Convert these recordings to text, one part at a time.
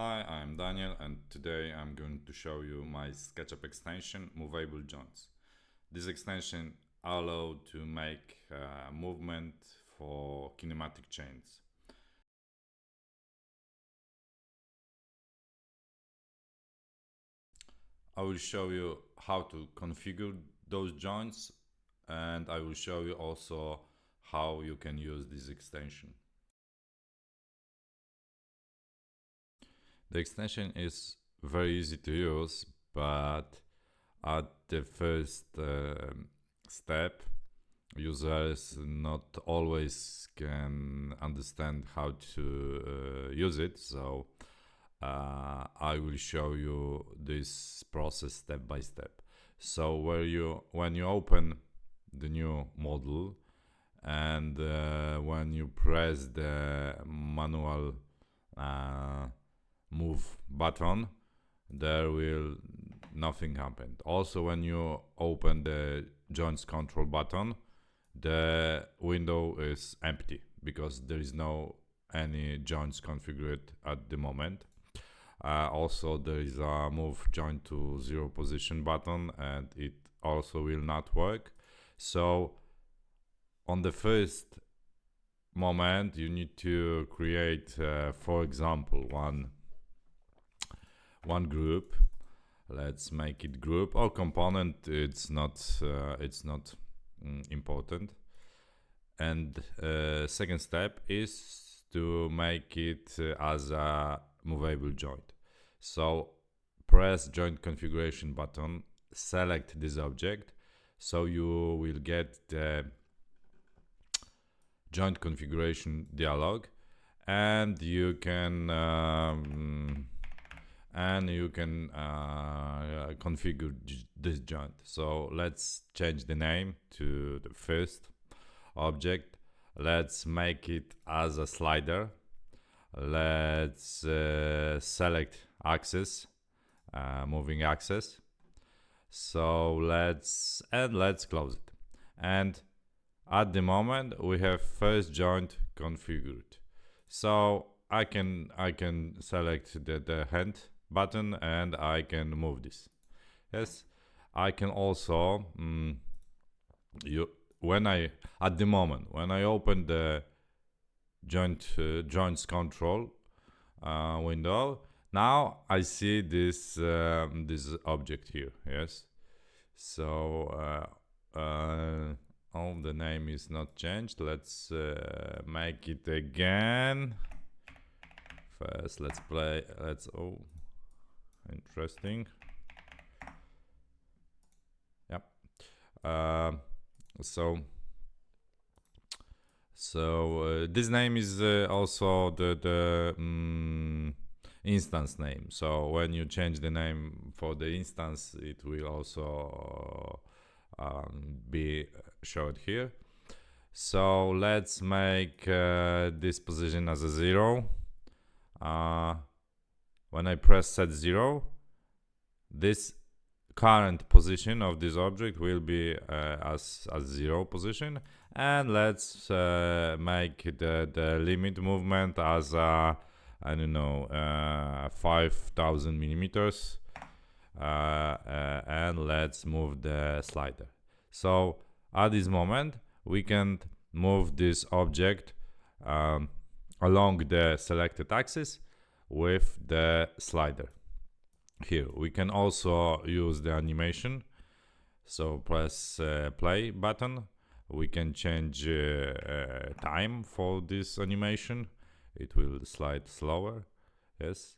Hi, I'm Daniel and today I'm going to show you my SketchUp extension, Movable Joints. This extension allows to make movement for kinematic chains. I will show you how to configure those joints, and I will show you also how you can use this extension. The extension is very easy to use, but at the first step, users not always can understand how to use it. So I will show you this process step by step. So when you open the new model and when you press the manual move button, there will nothing happen. Also, when you open the joints control button, the window is empty because there is no any joints configured at the moment. Also, there is a move joint to zero position button and it also will not work. So on the first moment you need to create for example one group. Let's make it group or component. It's not important. And second step is to make it as a movable joint. So press joint configuration button, select this object, so you will get the joint configuration dialog, and you can configure this joint. So let's change the name to the first object. Let's make it as a slider. Let's select axis, moving axis. So let's close it. And at the moment we have first joint configured. So I can select the hand button and I can move this. Yes, I can also at the moment when I open the joints control window, now I see this this object here. Yes, so oh, the name is not changed. Let's make it again. First, let's play. Oh, interesting. Yep. So this name is also the instance name. So when you change the name for the instance, it will also be showed here. So let's make this position as a 0. When I press set 0, this current position of this object will be as 0 position, and let's make the limit movement as I don't know 5,000 millimeters, and let's move the slider. So at this moment we can move this object along the selected axis with the slider. Here we can also use the animation. So press play button. We can change time for this animation. It will slide slower. Yes.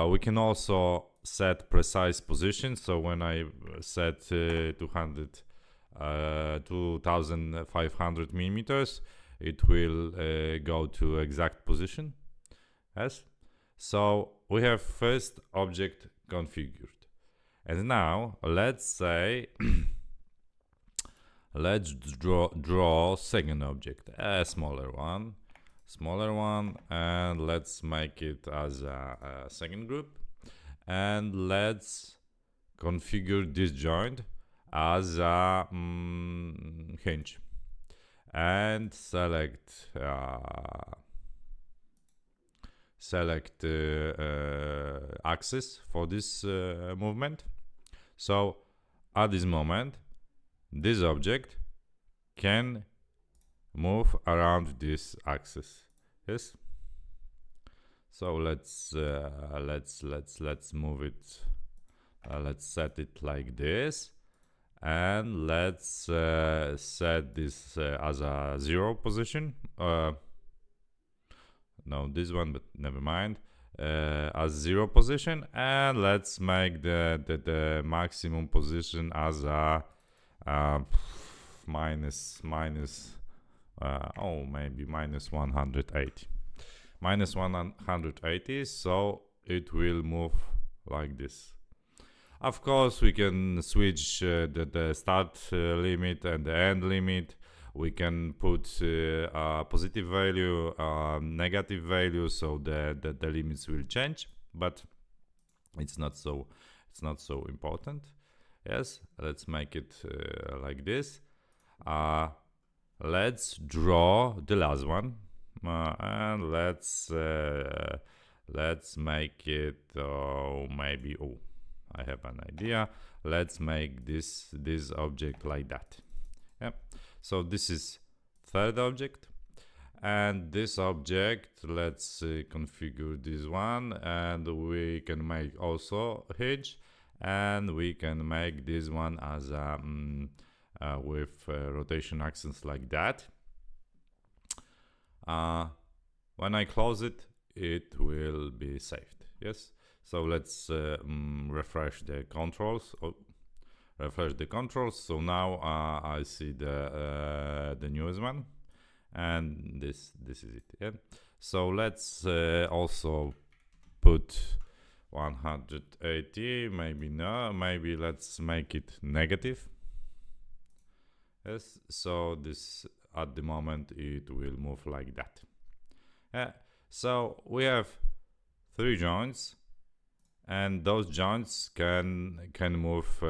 We can also set precise position. So when I set 2500 millimeters, it will go to exact position. Yes. So we have first object configured, and now let's say let's draw second object, a smaller one, and let's make it as a second group, and let's configure this joint as a hinge, and select select axis for this movement. So at this moment, this object can move around this axis. Yes. So let's move it. Let's set it like this, and let's set this as a 0 position. No, this one, but never mind. As 0 position, and let's make the maximum position as a maybe minus 180. Minus 180, so it will move like this. Of course, we can switch the start limit and the end limit. We can put a positive value, negative value, so the limits will change. But it's not so important. Yes, let's make it like this. Let's draw the last one, and let's make it maybe. Oh, I have an idea. Let's make this object like that. Yeah. So this is third object, and this object, let's configure this one, and we can make also hinge, and we can make this one as a with rotation axis like that. When I close it, it will be saved. Yes. So let's refresh the controls. Refresh the controls. So now I see the newest one, and this is it. Yeah. So let's also put 180. Maybe no. Maybe let's make it negative. Yes. So this at the moment it will move like that. So we have 3 joints, and those joints can move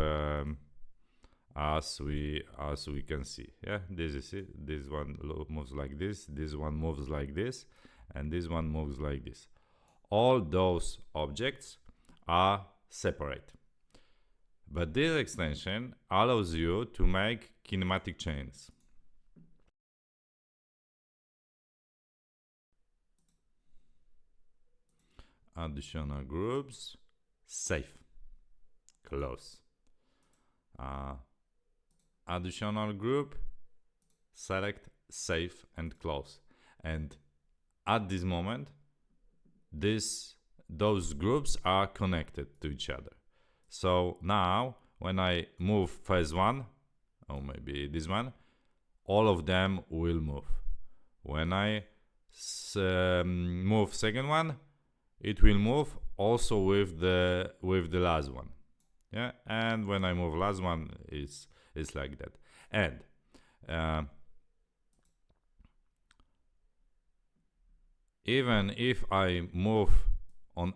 as we can see. Yeah, this is it. This one moves like this, this one moves like this, and this one moves like this. All those objects are separate, but this extension allows you to make kinematic chains. Additional groups, save, close. Additional group, select, save, and close. And at this moment, those groups are connected to each other. So now when I move first one, or maybe this one, all of them will move. When I move second one, it will move also with the last one. Yeah, and when I move last one, it's like that. And even if I move on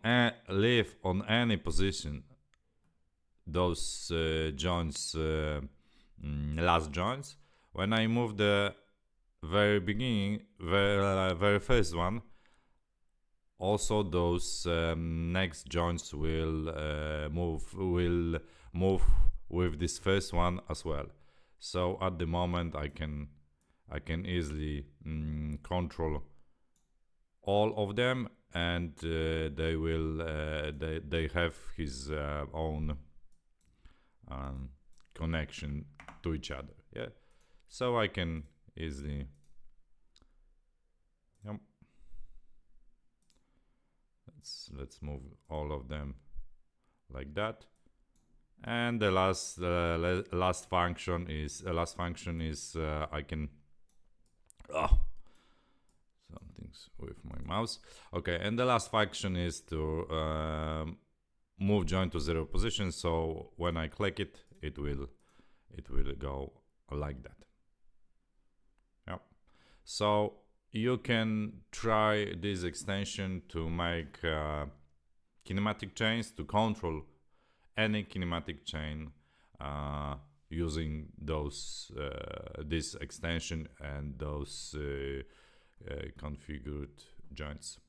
leave on any position those joints, last joints, when I move the very beginning, very first one, also those next joints will move with this first one as well. So at the moment I can easily control all of them, and they will they have his own connection to each other. Yeah, so I can easily let's move all of them like that. And the last function is I can something's with my mouse. Okay, and the last function is to move joint to 0 position. So when I click it, it will go like that. Yeah. So you can try this extension to make kinematic chains, to control any kinematic chain using those this extension and those configured joints.